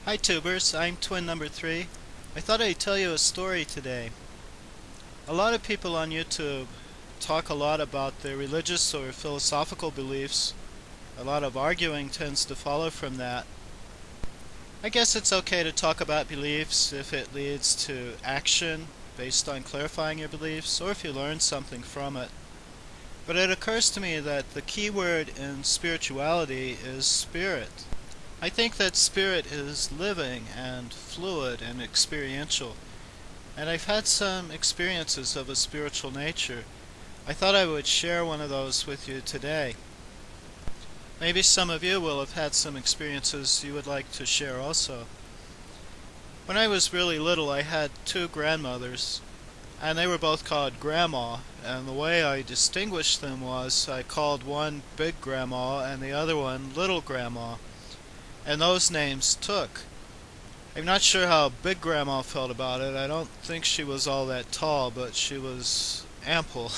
Hi tubers, I'm twin number 3. I thought I'd tell you a story today. A lot of people on YouTube talk a lot about their religious or philosophical beliefs. A lot of arguing tends to follow from that. I guess it's okay to talk about beliefs if it leads to action based on clarifying your beliefs or if you learn something from it. But it occurs to me that the key word in spirituality is spirit. I think that spirit is living and fluid and experiential, and I've had some experiences of a spiritual nature. I thought I would share one of those with you today. Maybe some of you will have had some experiences you would like to share also. When I was really little, I had two grandmothers, and they were both called Grandma, and the way I distinguished them was I called one Big Grandma and the other one Little Grandma. And those names took. I'm not sure how Big Grandma felt about it. I don't think she was all that tall, but she was ample.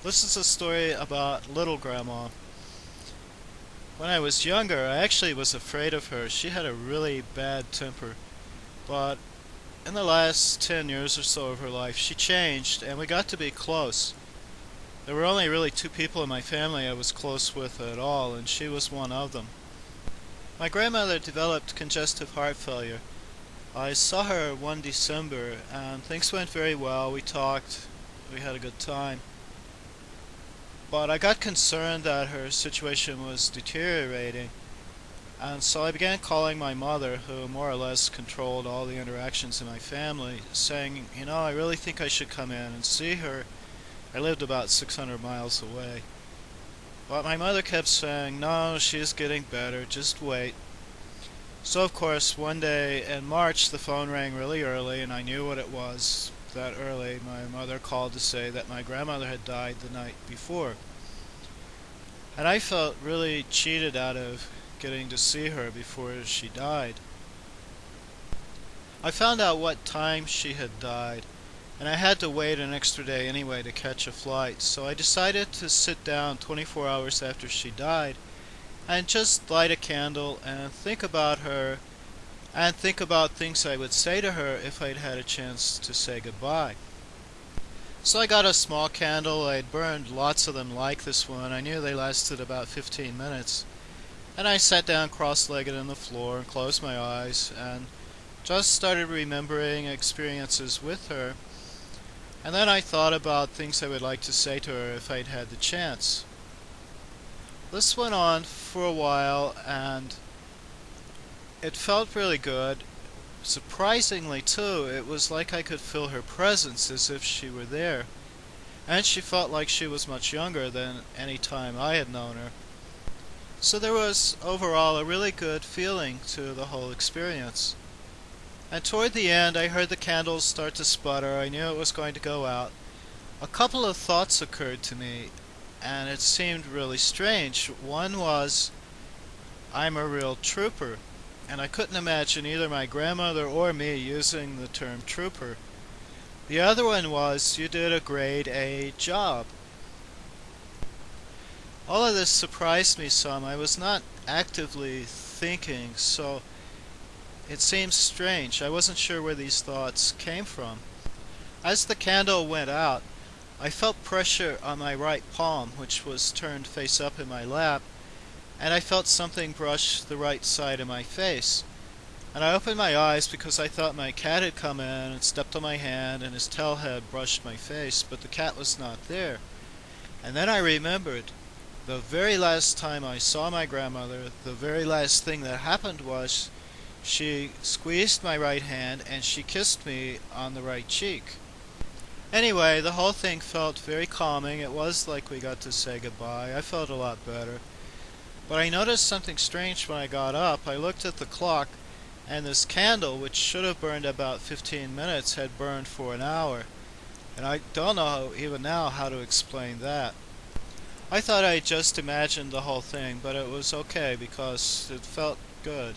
This is a story about Little Grandma. When I was younger, I actually was afraid of her. She had a really bad temper. But in the last 10 years or so of her life, she changed, and we got to be close. There were only really two people in my family I was close with at all, and she was one of them. My grandmother developed congestive heart failure. I saw her one December and things went very well. We talked, we had a good time. But I got concerned that her situation was deteriorating, and so I began calling my mother, who more or less controlled all the interactions in my family, saying, I really think I should come in and see her. I lived about 600 miles away. But my mother kept saying, no, she's getting better, just wait. So of course, one day in March the phone rang really early, and I knew what it was. That early, my mother called to say that my grandmother had died the night before. And I felt really cheated out of getting to see her before she died. I found out what time she had died, and I had to wait an extra day anyway to catch a flight, so I decided to sit down 24 hours after she died and just light a candle and think about her and think about things I would say to her if I'd had a chance to say goodbye. So I got a small candle. I'd burned lots of them like this one. I knew they lasted about 15 minutes. And I sat down cross-legged on the floor and closed my eyes and just started remembering experiences with her. And then I thought about things I would like to say to her if I'd had the chance. This went on for a while, and it felt really good. Surprisingly, too, it was like I could feel her presence as if she were there. And she felt like she was much younger than any time I had known her. So there was, overall, a really good feeling to the whole experience. And toward the end, I heard the candles start to sputter. I knew it was going to go out. A couple of thoughts occurred to me, and it seemed really strange. One was, I'm a real trooper, and I couldn't imagine either my grandmother or me using the term trooper. The other one was, you did a grade A job. All of this surprised me some. I was not actively thinking, so it seemed strange. I wasn't sure where these thoughts came from. As the candle went out, I felt pressure on my right palm, which was turned face up in my lap, and I felt something brush the right side of my face. And I opened my eyes because I thought my cat had come in and stepped on my hand and his tail had brushed my face, but the cat was not there. And then I remembered, the very last time I saw my grandmother, the very last thing that happened was she squeezed my right hand and she kissed me on the right cheek. Anyway, the whole thing felt very calming. It was like we got to say goodbye. I felt a lot better. But I noticed something strange when I got up. I looked at the clock, and this candle, which should have burned about 15 minutes, had burned for an hour. And I don't know even now how to explain that. I thought I just imagined the whole thing, but it was okay because it felt good.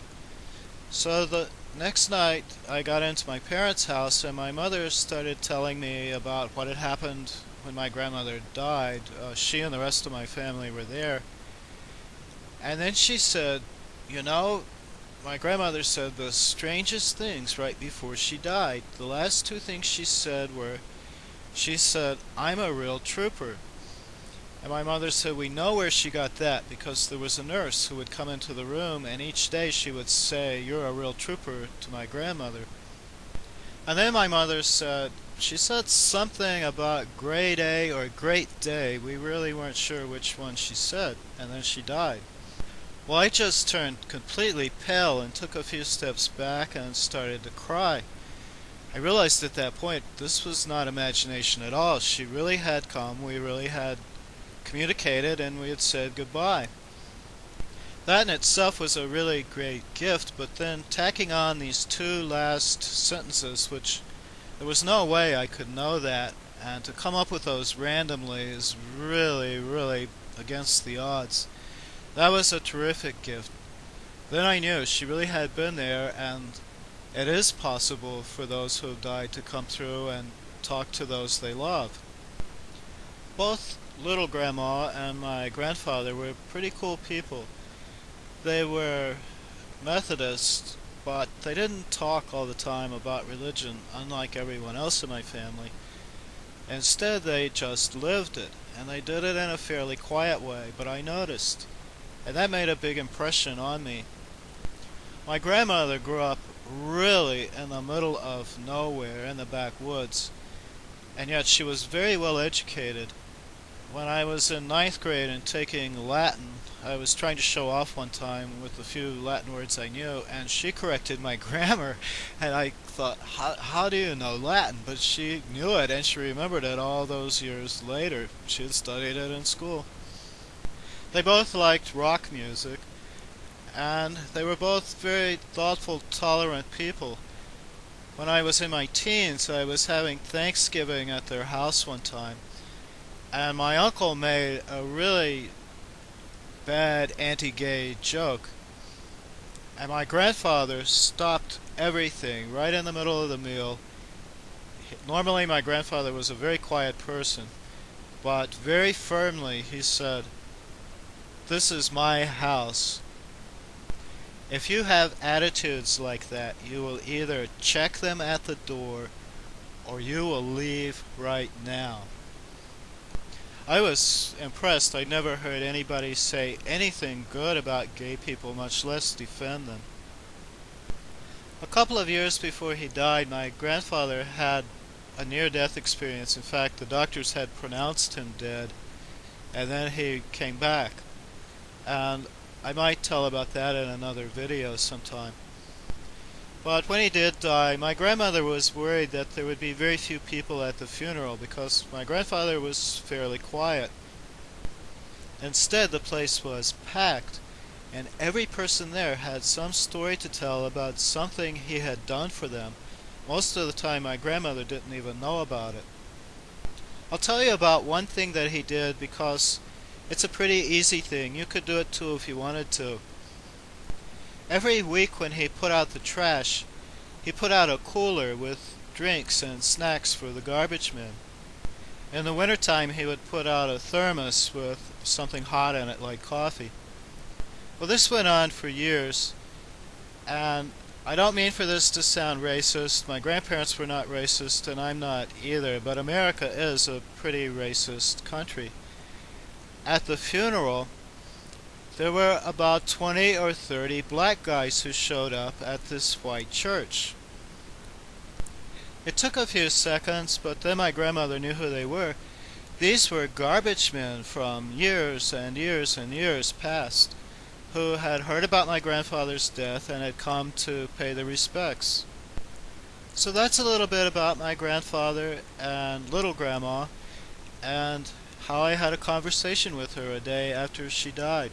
So the next night I got into my parents' house, and my mother started telling me about what had happened when my grandmother died. She and the rest of my family were there. And then she said, my grandmother said the strangest things right before she died. The last two things she said were, she said, "I'm a real trooper." And my mother said we know where she got that because there was a nurse who would come into the room and each day she would say, "You're a real trooper," to my grandmother. And then my mother said, she said something about grade A or great day. We really weren't sure which one she said, and then she died. Well, I just turned completely pale and took a few steps back and started to cry. I realized at that point this was not imagination at all. She really had come, we really had communicated, and we had said goodbye. That in itself was a really great gift, but then tacking on these two last sentences, which there was no way I could know that, and to come up with those randomly is really, really against the odds. That was a terrific gift. Then I knew she really had been there, and it is possible for those who have died to come through and talk to those they love. Both little grandma and my grandfather were pretty cool people. They were Methodists, but they didn't talk all the time about religion, unlike everyone else in my family. Instead, they just lived it, and they did it in a fairly quiet way, but I noticed, and that made a big impression on me. My grandmother grew up really in the middle of nowhere, in the backwoods, and yet she was very well educated. When I was in ninth grade and taking Latin, I was trying to show off one time with the few Latin words I knew, and she corrected my grammar, and I thought, how do you know Latin? But she knew it, and she remembered it all those years later. She had studied it in school. They both liked rock music, and they were both very thoughtful, tolerant people. When I was in my teens, I was having Thanksgiving at their house one time, and my uncle made a really bad anti-gay joke, and my grandfather stopped everything right in the middle of the meal. Normally my grandfather was a very quiet person, but very firmly he said, "This is my house. If you have attitudes like that, you will either check them at the door or you will leave right now." I was impressed. I never heard anybody say anything good about gay people, much less defend them. A couple of years before he died, my grandfather had a near-death experience. In fact, the doctors had pronounced him dead, and then he came back. And I might tell about that in another video sometime. But when he did die, my grandmother was worried that there would be very few people at the funeral because my grandfather was fairly quiet. Instead, the place was packed, and every person there had some story to tell about something he had done for them. Most of the time, my grandmother didn't even know about it. I'll tell you about one thing that he did because it's a pretty easy thing. You could do it too if you wanted to. Every week when he put out the trash, he put out a cooler with drinks and snacks for the garbage men. In the wintertime, he would put out a thermos with something hot in it, like coffee. Well, this went on for years, and I don't mean for this to sound racist. My grandparents were not racist, and I'm not either, but America is a pretty racist country. At the funeral, there were about 20 or 30 black guys who showed up at this white church. It took a few seconds, but then my grandmother knew who they were. These were garbage men from years and years and years past, who had heard about my grandfather's death and had come to pay their respects. So that's a little bit about my grandfather and little grandma, and how I had a conversation with her a day after she died.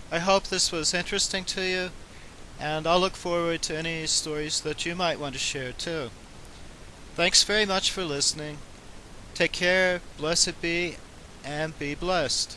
I hope this was interesting to you, and I'll look forward to any stories that you might want to share too. Thanks very much for listening. Take care, blessed be, and be blessed.